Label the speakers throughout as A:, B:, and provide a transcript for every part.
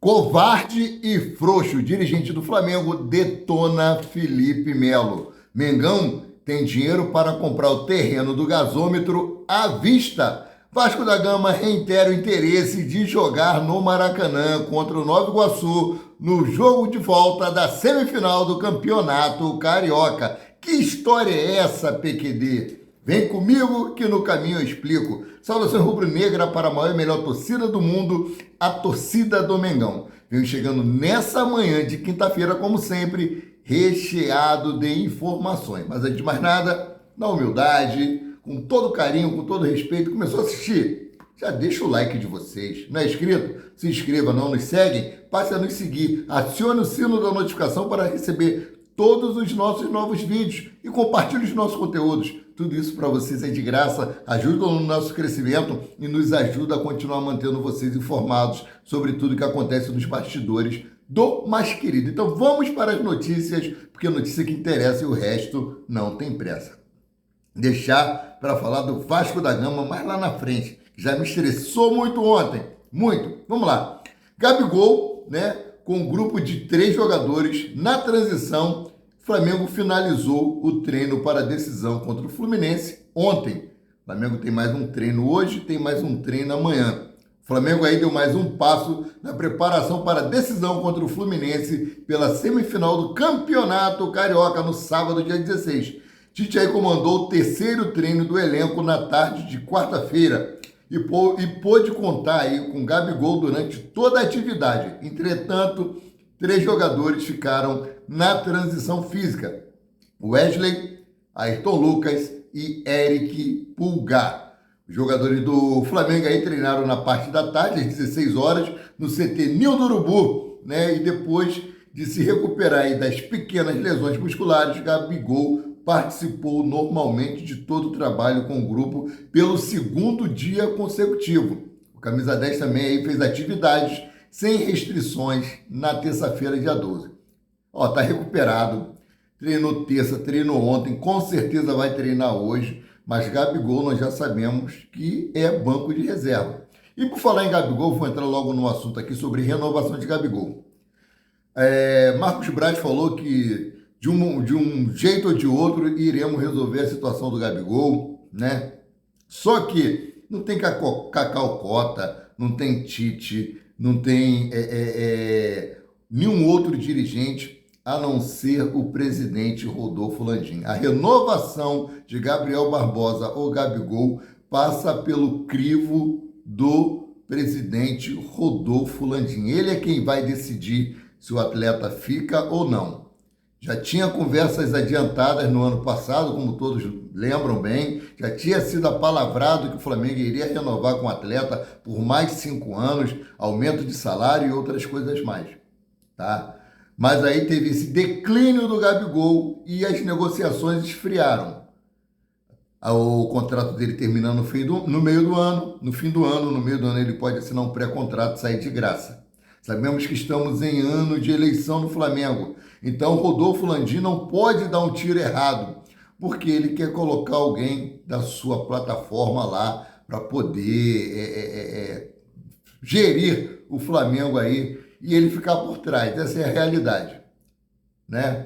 A: Covarde e frouxo, dirigente do Flamengo detona Felipe Melo. Mengão tem dinheiro para comprar o terreno do gasômetro à vista. Vasco da Gama reitera o interesse de jogar no Maracanã contra o Nova Iguaçu no jogo de volta da semifinal do Campeonato Carioca. Que história é essa, PQD? Vem comigo que no caminho eu explico. Saudações rubro-negra para a maior e melhor torcida do mundo, a torcida do Mengão. Venho chegando nessa manhã de quinta-feira, como sempre, recheado de informações. Mas antes de mais nada, na humildade, com todo carinho, com todo respeito, começou a assistir? Já deixa o like de vocês. Não é inscrito? Se inscreva, não nos seguem? Passe a nos seguir. Acione o sino da notificação para receber todos os nossos novos vídeos e compartilhe os nossos conteúdos. Tudo isso para vocês é de graça, ajuda no nosso crescimento e nos ajuda a continuar mantendo vocês informados sobre tudo que acontece nos bastidores do mais querido. Então vamos para as notícias, porque a notícia que interessa e o resto não tem pressa. Deixar para falar do Vasco da Gama mais lá na frente, que já me estressou muito ontem, muito. Vamos lá. Gabigol, com um grupo de 3 jogadores na transição, o Flamengo finalizou o treino para a decisão contra o Fluminense ontem. O Flamengo tem mais um treino hoje, tem mais um treino amanhã. O Flamengo aí deu mais um passo na preparação para a decisão contra o Fluminense pela semifinal do Campeonato Carioca no sábado, dia 16. Tite aí comandou o 3º treino do elenco na tarde de quarta-feira e pôde contar aí com Gabigol durante toda a atividade. Entretanto, 3 jogadores ficaram na transição física: Wesley, Ayrton Lucas e Eric Pulgar. Os jogadores do Flamengo aí treinaram na parte da tarde, às 16 horas, no CT Ninho do Urubu, e depois de se recuperar aí das pequenas lesões musculares, Gabigol participou normalmente de todo o trabalho com o grupo pelo 2º dia consecutivo. O Camisa 10 também aí fez atividades sem restrições na terça-feira, dia 12. Tá recuperado, treinou terça, treinou ontem, com certeza vai treinar hoje, mas Gabigol nós já sabemos que é banco de reserva. E por falar em Gabigol, vou entrar logo no assunto aqui sobre renovação de Gabigol. Marcos Braz falou que de um jeito ou de outro iremos resolver a situação do Gabigol, Só que não tem Cacau Cota, não tem Tite, não tem nenhum outro dirigente a não ser o presidente Rodolfo Landim. A renovação de Gabriel Barbosa ou Gabigol passa pelo crivo do presidente Rodolfo Landim. Ele é quem vai decidir se o atleta fica ou não. Já tinha conversas adiantadas no ano passado, como todos lembram bem, já tinha sido apalavrado que o Flamengo iria renovar com o atleta por mais 5 anos, aumento de salário e outras coisas mais, tá? Mas aí teve esse declínio do Gabigol e as negociações esfriaram. O contrato dele terminando no fim do ano ele pode assinar um pré-contrato e sair de graça. Sabemos que estamos em ano de eleição no Flamengo, então Rodolfo Landim não pode dar um tiro errado, porque ele quer colocar alguém da sua plataforma lá para poder gerir o Flamengo aí e ele ficar por trás. Essa é a realidade,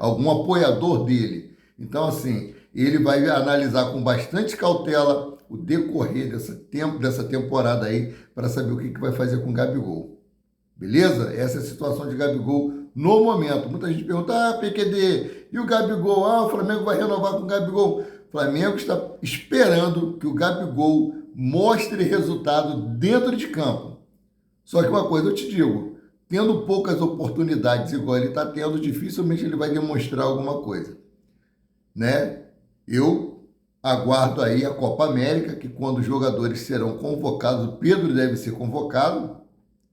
A: Algum apoiador dele. Então, assim, ele vai analisar com bastante cautela o decorrer dessa temporada aí para saber o que vai fazer com o Gabigol. Beleza? Essa é a situação de Gabigol no momento. Muita gente pergunta, PQD, e o Gabigol? O Flamengo vai renovar com o Gabigol. O Flamengo está esperando que o Gabigol mostre resultado dentro de campo. Só que uma coisa eu te digo, tendo poucas oportunidades igual ele está tendo, dificilmente ele vai demonstrar alguma coisa. Eu aguardo aí a Copa América, que quando os jogadores serão convocados, o Pedro deve ser convocado,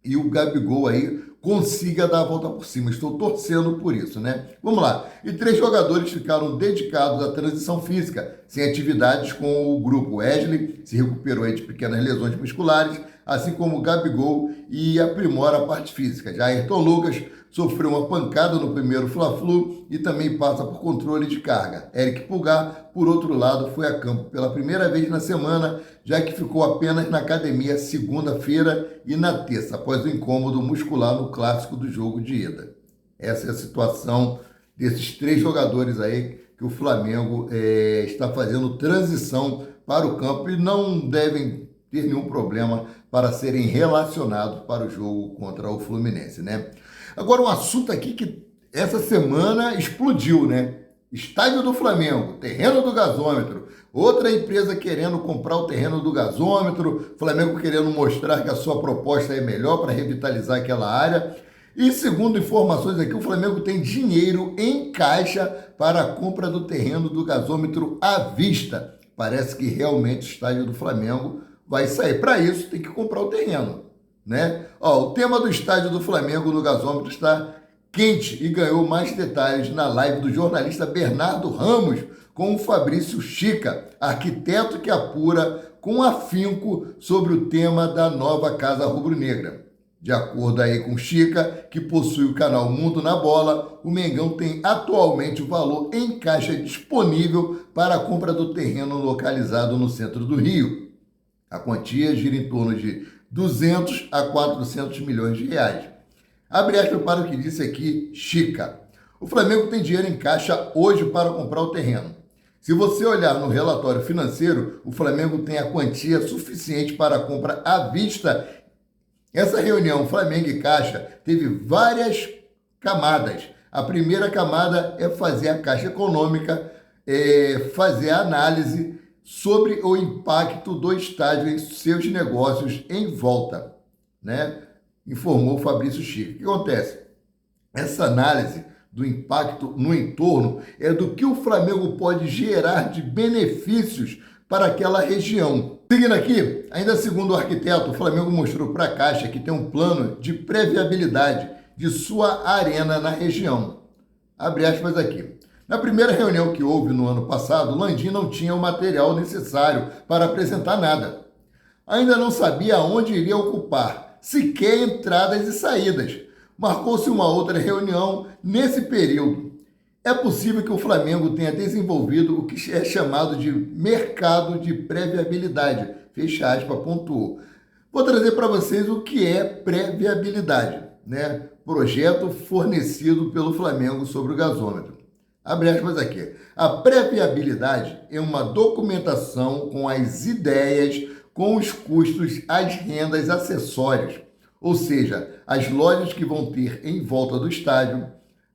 A: e o Gabigol aí consiga dar a volta por cima. Estou torcendo por isso, Vamos lá. E 3 jogadores ficaram dedicados à transição física, sem atividades com o grupo. Wesley se recuperou aí de pequenas lesões musculares, assim como o Gabigol, e aprimora a parte física. Já Ayrton Lucas sofreu uma pancada no primeiro Fla-Flu e também passa por controle de carga. Eric Pulgar, por outro lado, foi a campo pela primeira vez na semana, já que ficou apenas na academia segunda-feira e na terça, após o incômodo muscular no clássico do jogo de ida. Essa é a situação desses 3 jogadores aí que o Flamengo está fazendo transição para o campo e não devem ter nenhum problema para serem relacionados para o jogo contra o Fluminense, né? Agora, um assunto aqui que essa semana explodiu, né? Estádio do Flamengo, terreno do gasômetro, outra empresa querendo comprar o terreno do gasômetro, Flamengo querendo mostrar que a sua proposta é melhor para revitalizar aquela área. E segundo informações aqui, o Flamengo tem dinheiro em caixa para a compra do terreno do gasômetro à vista. Parece que realmente o estádio do Flamengo vai sair. Para isso, tem que comprar o terreno, né? O tema do estádio do Flamengo no gasômetro está quente e ganhou mais detalhes na live do jornalista Bernardo Ramos com o Fabrício Chica, arquiteto que apura com afinco sobre o tema da nova Casa Rubro-Negra. De acordo aí com Chica, que possui o canal Mundo na Bola, o Mengão tem atualmente o valor em caixa disponível para a compra do terreno localizado no centro do Rio. A quantia gira em torno de 200 a 400 milhões de reais. Abre aspas para o que disse aqui Chica. O Flamengo tem dinheiro em caixa hoje para comprar o terreno. Se você olhar no relatório financeiro, o Flamengo tem a quantia suficiente para a compra à vista. Essa reunião Flamengo e Caixa teve várias camadas. A primeira camada é fazer a Caixa Econômica, fazer a análise sobre o impacto do estádio em seus negócios em volta, né? Informou o Fabrício Chico. O que acontece? Essa análise do impacto no entorno é do que o Flamengo pode gerar de benefícios para aquela região. Seguindo aqui, ainda segundo o arquiteto, o Flamengo mostrou para a Caixa que tem um plano de pré-viabilidade de sua arena na região. Abre aspas aqui. Na primeira reunião que houve no ano passado, Landim não tinha o material necessário para apresentar nada. Ainda não sabia onde iria ocupar, sequer entradas e saídas. Marcou-se uma outra reunião nesse período. É possível que o Flamengo tenha desenvolvido o que é chamado de mercado de pré-viabilidade. Fecha aspas, pontuou. Vou trazer para vocês o que é pré-viabilidade, né? Projeto fornecido pelo Flamengo sobre o gasômetro. Abre aspas aqui. A pré-viabilidade é uma documentação com as ideias, com os custos, as rendas acessórias, ou seja, as lojas que vão ter em volta do estádio,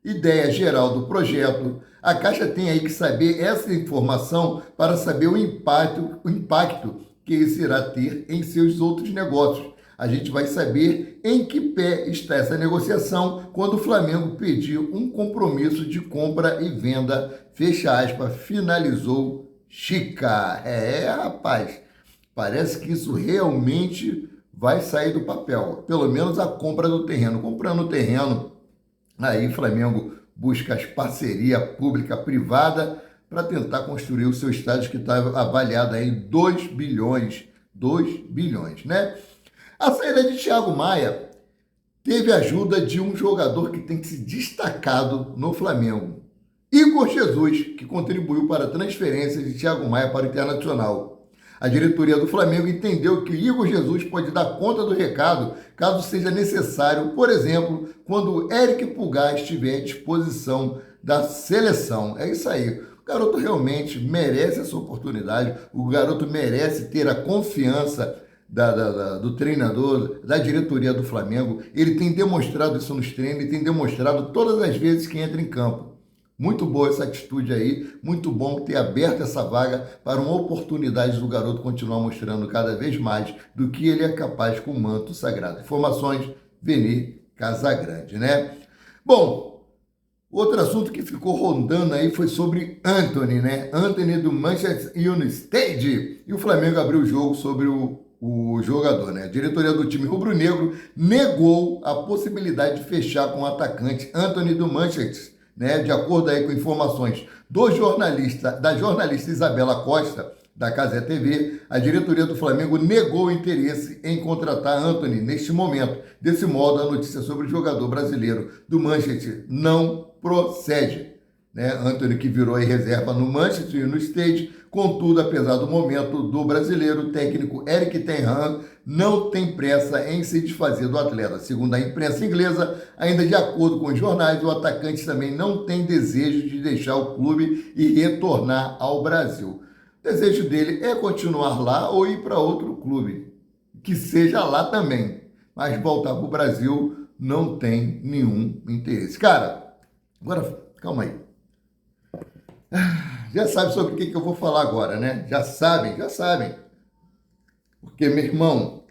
A: ideia geral do projeto. A Caixa tem aí que saber essa informação para saber o impacto que isso irá ter em seus outros negócios. A gente vai saber em que pé está essa negociação quando o Flamengo pediu um compromisso de compra e venda, fecha aspas, finalizou Chica. Rapaz, parece que isso realmente vai sair do papel, pelo menos a compra do terreno. Comprando o terreno, aí o Flamengo busca as parcerias pública-privada para tentar construir o seu estádio que está avaliado em 2 bilhões, né? A saída de Thiago Maia teve a ajuda de um jogador que tem se destacado no Flamengo, Igor Jesus, que contribuiu para a transferência de Thiago Maia para o Internacional. A diretoria do Flamengo entendeu que Igor Jesus pode dar conta do recado caso seja necessário, por exemplo, quando o Eric Pulgar estiver à disposição da seleção. É isso aí. O garoto realmente merece essa oportunidade, o garoto merece ter a confiança do treinador, da diretoria do Flamengo. Ele tem demonstrado isso nos treinos, ele tem demonstrado todas as vezes que entra em campo. Muito boa essa atitude aí, muito bom ter aberto essa vaga para uma oportunidade do garoto continuar mostrando cada vez mais do que ele é capaz com o manto sagrado. Informações, Veni Casagrande, né? Bom, outro assunto que ficou rondando aí foi sobre Antony, né? Antony do Manchester United. E o Flamengo abriu o jogo sobre o jogador, né? A diretoria do time rubro-negro negou a possibilidade de fechar com o atacante Antony do Manchester, né? De acordo aí com informações da jornalista Isabela Costa, da Cazé TV, a diretoria do Flamengo negou o interesse em contratar Antony neste momento. Desse modo, a notícia sobre o jogador brasileiro do Manchester não procede. Antony, que virou aí reserva no Manchester e no Stage. Contudo, apesar do momento do brasileiro, o técnico Erik ten Hag não tem pressa em se desfazer do atleta. Segundo a imprensa inglesa, ainda de acordo com os jornais, o atacante também não tem desejo de deixar o clube e retornar ao Brasil. O desejo dele é continuar lá ou ir para outro clube, que seja lá também. Mas voltar para o Brasil não tem nenhum interesse. Cara, agora, calma aí. Já sabe sobre o que eu vou falar agora, né? Já sabem. Porque, meu irmão,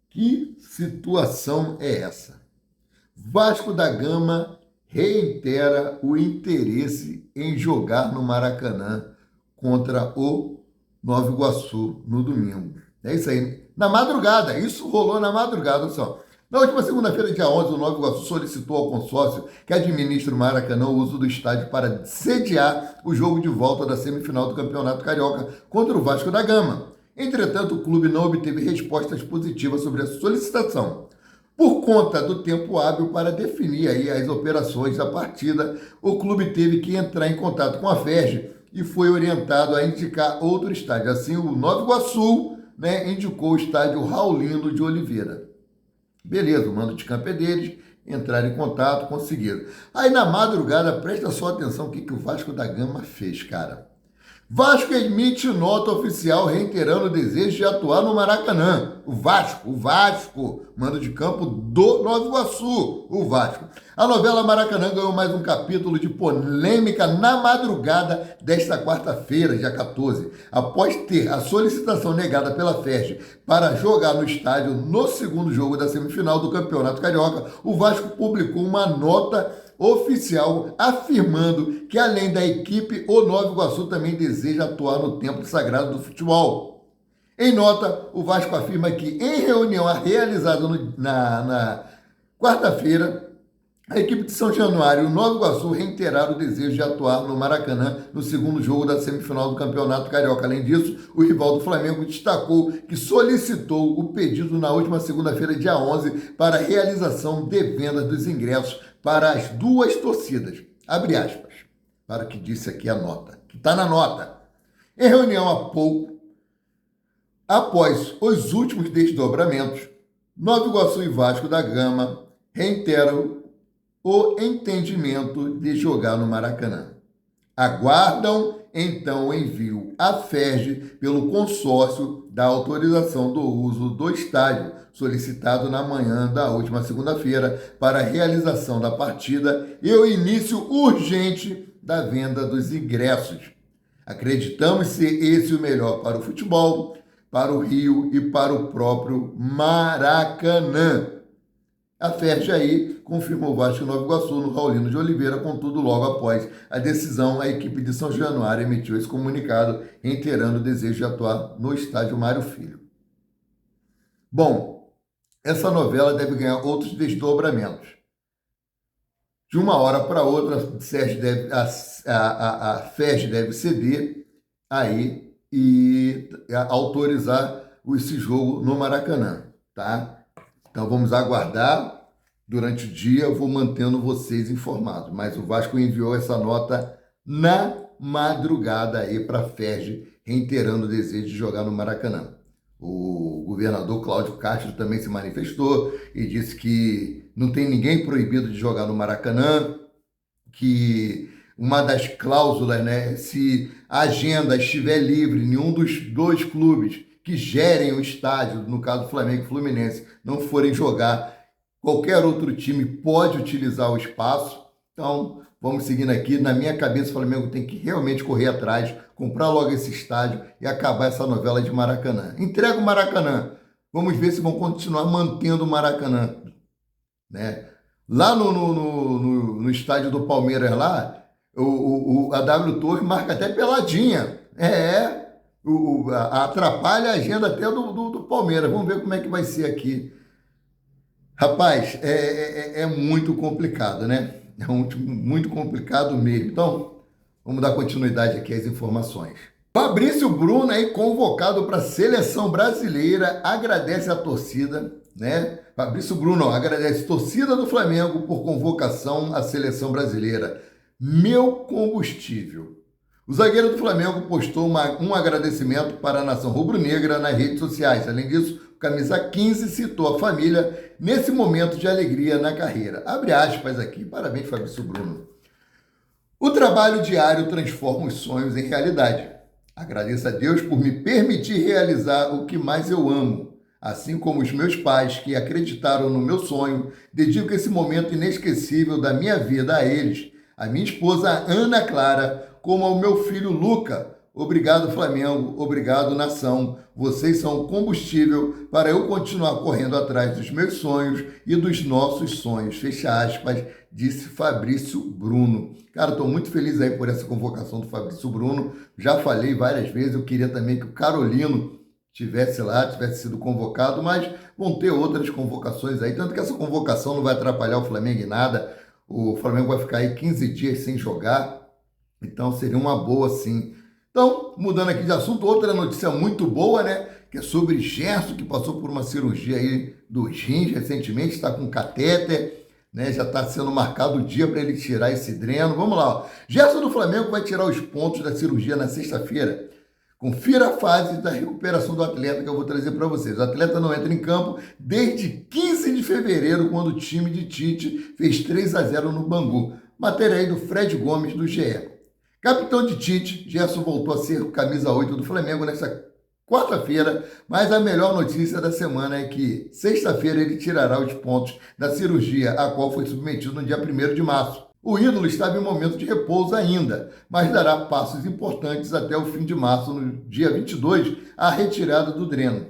A: que situação é essa? Vasco da Gama reitera o interesse em jogar no Maracanã contra o Nova Iguaçu no domingo. É isso aí. Na madrugada, isso rolou na madrugada, só. Na última segunda-feira, dia 11, o Nova Iguaçu solicitou ao consórcio que administra o Maracanã o uso do estádio para sediar o jogo de volta da semifinal do Campeonato Carioca contra o Vasco da Gama. Entretanto, o clube não obteve respostas positivas sobre a solicitação. Por conta do tempo hábil para definir aí as operações da partida, o clube teve que entrar em contato com a FERJ e foi orientado a indicar outro estádio. Assim, o Nova Iguaçu, indicou o estádio Raulino de Oliveira. Beleza, o mando de campo é deles, entraram em contato, conseguiram. Aí na madrugada, presta só atenção o que o Vasco da Gama fez, cara. Vasco emite nota oficial reiterando o desejo de atuar no Maracanã. O Vasco, mando de campo do Nova Iguaçu, o Vasco. A novela Maracanã ganhou mais um capítulo de polêmica na madrugada desta quarta-feira, dia 14. Após ter a solicitação negada pela FERJ para jogar no estádio no segundo jogo da semifinal do Campeonato Carioca, o Vasco publicou uma nota oficial afirmando que, além da equipe, o Nova Iguaçu também deseja atuar no Templo Sagrado do Futebol. Em nota, o Vasco afirma que, em reunião realizada na quarta-feira, a equipe de São Januário e o Nova Iguaçu reiteraram o desejo de atuar no Maracanã no segundo jogo da semifinal do Campeonato Carioca. Além disso, o rival do Flamengo destacou que solicitou o pedido na última segunda-feira, dia 11, para a realização de venda dos ingressos para as duas torcidas. Abre aspas, para o que disse aqui a nota, que está na nota. Em reunião há pouco, após os últimos desdobramentos, Nova Iguaçu e Vasco da Gama reiteram o entendimento de jogar no Maracanã. Aguardam, então, o envio à FERJ pelo consórcio da autorização do uso do estádio, solicitado na manhã da última segunda-feira para a realização da partida e o início urgente da venda dos ingressos. Acreditamos ser esse o melhor para o futebol, para o Rio e para o próprio Maracanã. A FERJ aí confirmou o Vasco e Nova Iguaçu no Raulino de Oliveira, contudo, logo após a decisão, a equipe de São Januário emitiu esse comunicado, reiterando o desejo de atuar no estádio Mário Filho. Bom, essa novela deve ganhar outros desdobramentos. De uma hora para outra, a FERJ deve ceder aí e autorizar esse jogo no Maracanã, tá? Então vamos aguardar. Durante o dia eu vou mantendo vocês informados. Mas o Vasco enviou essa nota na madrugada aí para a FERJ, reiterando o desejo de jogar no Maracanã. O governador Cláudio Castro também se manifestou e disse que não tem ninguém proibido de jogar no Maracanã, que uma das cláusulas, se a agenda estiver livre, nenhum dos dois clubes que gerem o estádio, no caso do Flamengo e Fluminense, não forem jogar, qualquer outro time pode utilizar o espaço. Então, vamos seguindo aqui. Na minha cabeça, o Flamengo tem que realmente correr atrás, comprar logo esse estádio e acabar essa novela de Maracanã. Entrega o Maracanã. Vamos ver se vão continuar mantendo o Maracanã. Lá no estádio do Palmeiras, lá, a W Torre marca até peladinha. Atrapalha a agenda até do Palmeiras. Vamos ver como é que vai ser aqui. Rapaz, é muito complicado, né? É muito complicado mesmo. Então, vamos dar continuidade aqui às informações. Fabrício Bruno aí convocado para a seleção brasileira, agradece a torcida, né? Fabrício Bruno agradece a torcida do Flamengo por convocação à seleção brasileira. Meu combustível. O zagueiro do Flamengo postou um agradecimento para a nação rubro-negra nas redes sociais. Além disso, o camisa 15 citou a família nesse momento de alegria na carreira. Abre aspas aqui. Parabéns, Fabrício Bruno. O trabalho diário transforma os sonhos em realidade. Agradeço a Deus por me permitir realizar o que mais eu amo. Assim como os meus pais, que acreditaram no meu sonho, dedico esse momento inesquecível da minha vida a eles, a minha esposa Ana Clara, como ao meu filho Luca. Obrigado, Flamengo. Obrigado, nação. Vocês são combustível para eu continuar correndo atrás dos meus sonhos e dos nossos sonhos. Fecha aspas, disse Fabrício Bruno. Cara, estou muito feliz aí por essa convocação do Fabrício Bruno. Já falei várias vezes, eu queria também que o Carolino tivesse lá, tivesse sido convocado, mas vão ter outras convocações aí. Tanto que essa convocação não vai atrapalhar o Flamengo em nada. O Flamengo vai ficar aí 15 dias sem jogar. Então seria uma boa, sim. Então, mudando aqui de assunto, outra notícia muito boa, né? Que é sobre Gerson, que passou por uma cirurgia aí dos rins recentemente, está com catéter, né? Já está sendo marcado o dia para ele tirar esse dreno. Vamos lá, ó. Gerson do Flamengo vai tirar os pontos da cirurgia na sexta-feira. Confira a fase da recuperação do atleta que eu vou trazer para vocês. O atleta não entra em campo desde 15 de fevereiro, quando o time de Tite fez 3-0 no Bangu. Matéria aí do Fred Gomes, do GE. Capitão de Tite, Gerson voltou a ser camisa 8 do Flamengo nesta quarta-feira, mas a melhor notícia da semana é que sexta-feira ele tirará os pontos da cirurgia, a qual foi submetido no dia 1º de março. O ídolo estava em momento de repouso ainda, mas dará passos importantes até o fim de março, no dia 22, a retirada do dreno.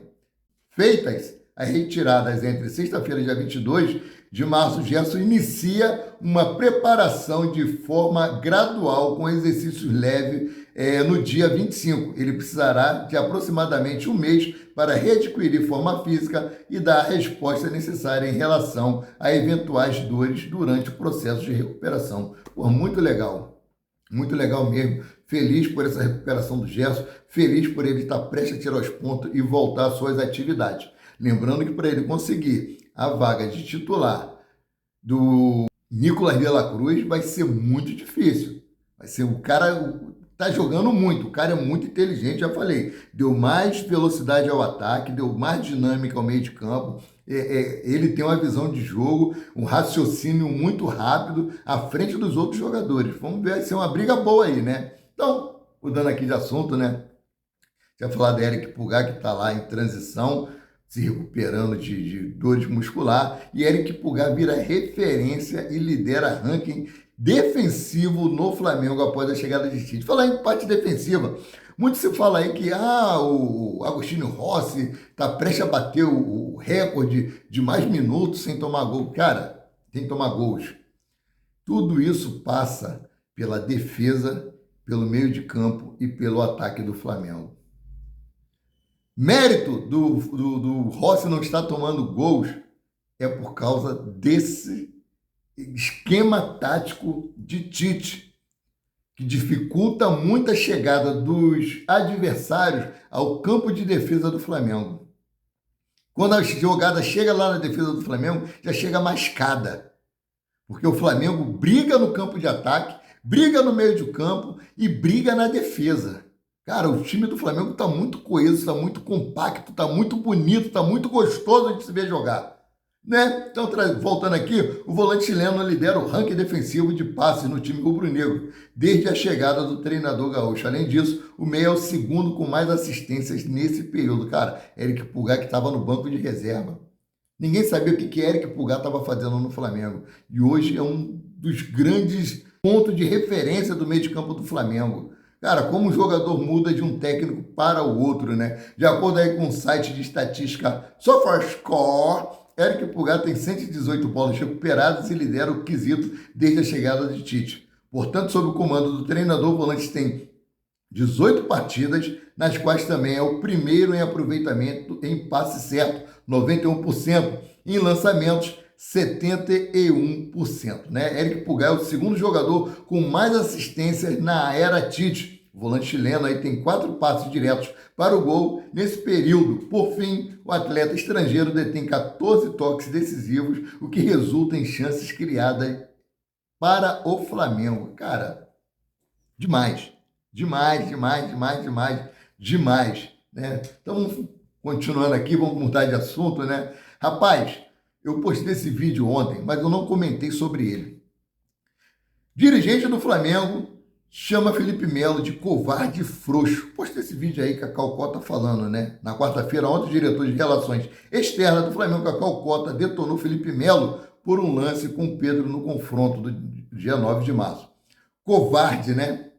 A: Feitas as retiradas entre sexta-feira, dia 22 de março, Gerson inicia uma preparação de forma gradual com exercícios leves no dia 25. Ele precisará de aproximadamente um mês para readquirir forma física e dar a resposta necessária em relação a eventuais dores durante o processo de recuperação. Pô, muito legal mesmo. Feliz por essa recuperação do Gerson, feliz por ele estar prestes a tirar os pontos e voltar às suas atividades. Lembrando que para ele conseguir a vaga de titular do Nicolas de la Cruz vai ser muito difícil. Vai ser o cara tá jogando muito, o cara é muito inteligente, já falei. Deu mais velocidade ao ataque, deu mais dinâmica ao meio de campo. Ele tem uma visão de jogo, um raciocínio muito rápido à frente dos outros jogadores. Vamos ver, vai ser uma briga boa aí, né? Então, mudando aqui de assunto, né? Já falar da Eric Pulgar, que está lá em transição, se recuperando de dores muscular, e Eric Pulgar vira referência e lidera ranking defensivo no Flamengo após a chegada de Tite. Falar em parte defensiva, muito se fala aí que o Agostinho Rossi está prestes a bater o recorde de mais minutos sem tomar gol. Cara, sem tomar gols. Tudo isso passa pela defesa, pelo meio de campo e pelo ataque do Flamengo. Mérito do Rossi não estar tomando gols é por causa desse esquema tático de Tite, que dificulta muito a chegada dos adversários ao campo de defesa do Flamengo. Quando a jogada chega lá na defesa do Flamengo, já chega mascada, porque o Flamengo briga no campo de ataque, briga no meio de campo e briga na defesa. Cara, o time do Flamengo está muito coeso, está muito compacto, está muito bonito, está muito gostoso de se ver jogar. Né? Então, voltando aqui, o volante chileno lidera o ranking defensivo de passes no time rubro-negro, desde a chegada do treinador gaúcho. Além disso, o meia é o segundo com mais assistências nesse período. Cara, Eric Pulgar, que estava no banco de reserva. Ninguém sabia o que Eric Pulgar estava fazendo no Flamengo. E hoje é um dos grandes pontos de referência do meio de campo do Flamengo. Cara, como o jogador muda de um técnico para o outro, né? De acordo aí com o site de estatística SofaScore, Eric Pulgar tem 118 bolas recuperadas e lidera o quesito desde a chegada de Tite. Portanto, sob o comando do treinador, o volante tem 18 partidas, nas quais também é o primeiro em aproveitamento em passe certo, 91%, em lançamentos, 71%. Né? Eric Pulgar é o segundo jogador com mais assistências na era Tite. O volante chileno aí tem 4 passes diretos para o gol nesse período. Por fim, o atleta estrangeiro detém 14 toques decisivos, o que resulta em chances criadas para o Flamengo. Cara, demais. Demais, demais, demais, demais, demais, né? Então, continuando aqui, vamos mudar de assunto, né? Rapaz, eu postei esse vídeo ontem, mas eu não comentei sobre ele. Dirigente do Flamengo chama Felipe Melo de covarde e frouxo. Postei esse vídeo aí que a Cacau Cota tá falando, né? Na quarta-feira, ontem, o diretor de Relações Externas do Flamengo, Cacau Cota, detonou Felipe Melo por um lance com o Pedro no confronto do dia 9 de março. Covarde, né?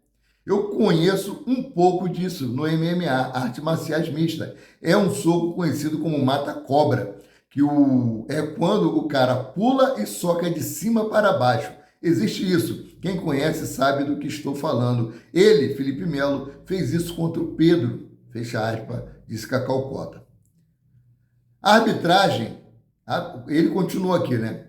A: Eu conheço um pouco disso no MMA, artes marciais mistas. É um soco conhecido como mata-cobra, que é quando o cara pula e soca de cima para baixo. Existe isso. Quem conhece sabe do que estou falando. Ele, Felipe Melo, fez isso contra o Pedro, fecha aspas, disse Cacau Cota. A arbitragem, ele continua aqui, né?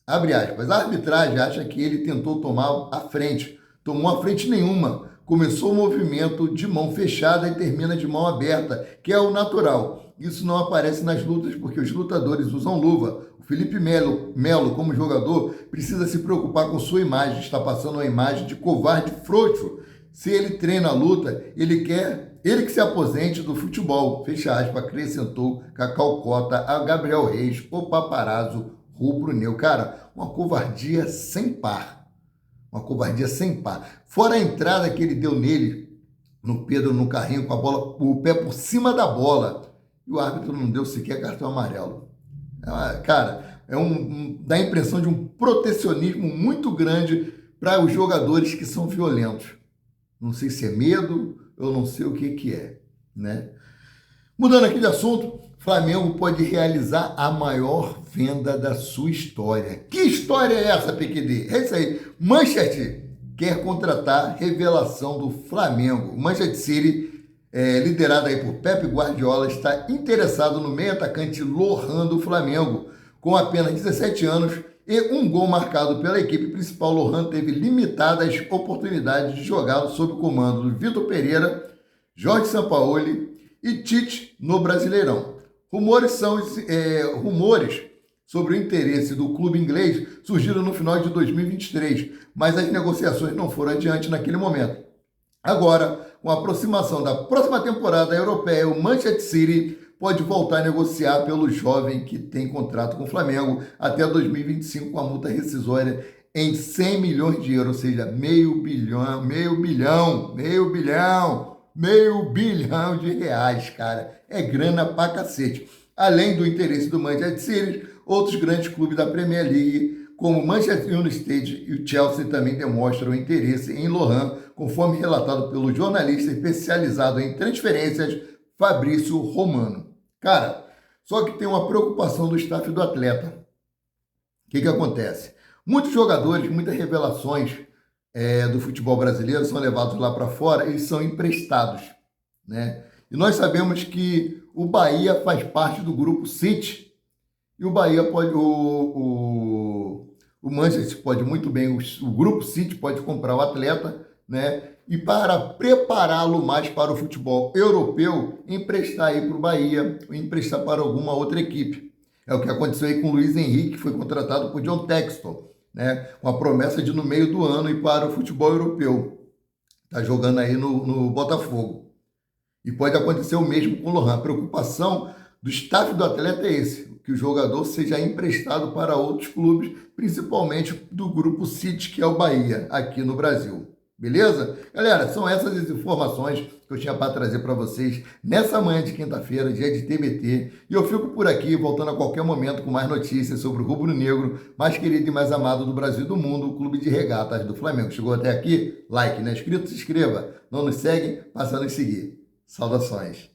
A: Abre aspas. A arbitragem acha que ele tentou tomar a frente. Tomou a frente nenhuma. Começou o movimento de mão fechada e termina de mão aberta, que é o natural. Isso não aparece nas lutas porque os lutadores usam luva. O Felipe Melo, como jogador, precisa se preocupar com sua imagem. Está passando uma imagem de covarde frouxo. Se ele treina a luta, ele que se aposente do futebol. Fecha aspas, acrescentou Cacau Cota a Gabriel Reis, o paparazzo rubro-negro. Cara, uma covardia sem par. Uma covardia sem par. Fora a entrada que ele deu nele, no Pedro, no carrinho, com a bola, o pé por cima da bola. E o árbitro não deu sequer cartão amarelo. Cara, dá a impressão de um protecionismo muito grande para os jogadores que são violentos. Não sei se é medo, eu não sei o que é, né? Mudando aqui de assunto, Flamengo pode realizar a maior venda da sua história. Que história é essa, PQD? É isso aí. Manchester quer contratar revelação do Flamengo. Manchester City, liderado aí por Pep Guardiola, está interessado no meio atacante Lohan do Flamengo. Com apenas 17 anos e um gol marcado pela equipe principal, Lohan teve limitadas oportunidades de jogar sob o comando do Vitor Pereira, Jorge Sampaoli e Tite no Brasileirão. Rumores sobre o interesse do clube inglês surgiram no final de 2023, mas as negociações não foram adiante naquele momento. Agora, com a aproximação da próxima temporada europeia, o Manchester City pode voltar a negociar pelo jovem que tem contrato com o Flamengo até 2025 com a multa rescisória em 100 milhões de euros, ou seja, meio bilhão de reais, cara. É grana pra cacete. Além do interesse do Manchester City, outros grandes clubes da Premier League, como o Manchester United e o Chelsea, também demonstram interesse em Lohan, conforme relatado pelo jornalista especializado em transferências Fabrício Romano. Cara, só que tem uma preocupação do staff do atleta. O que acontece? Muitos jogadores, muitas revelações do futebol brasileiro são levados lá para fora, eles são emprestados, né? E nós sabemos que o Bahia faz parte do grupo City e o Bahia pode, o Manchester pode muito bem, o grupo City pode comprar o atleta, né? E para prepará-lo mais para o futebol europeu, emprestar aí para o Bahia, emprestar para alguma outra equipe. É o que aconteceu aí com o Luiz Henrique, que foi contratado por John Textor, né? Com a promessa de no meio do ano ir para o futebol europeu. Está jogando aí no Botafogo. E pode acontecer o mesmo com o Lohan. A preocupação do staff do atleta é esse, que o jogador seja emprestado para outros clubes, principalmente do grupo City, que é o Bahia, aqui no Brasil. Beleza? Galera, são essas as informações que eu tinha para trazer para vocês nessa manhã de quinta-feira, dia de TBT. E eu fico por aqui, voltando a qualquer momento com mais notícias sobre o rubro-negro mais querido e mais amado do Brasil e do mundo, o Clube de Regatas do Flamengo. Chegou até aqui? Like, não é inscrito? Se inscreva. Não nos segue? Passa a nos seguir. Saudações.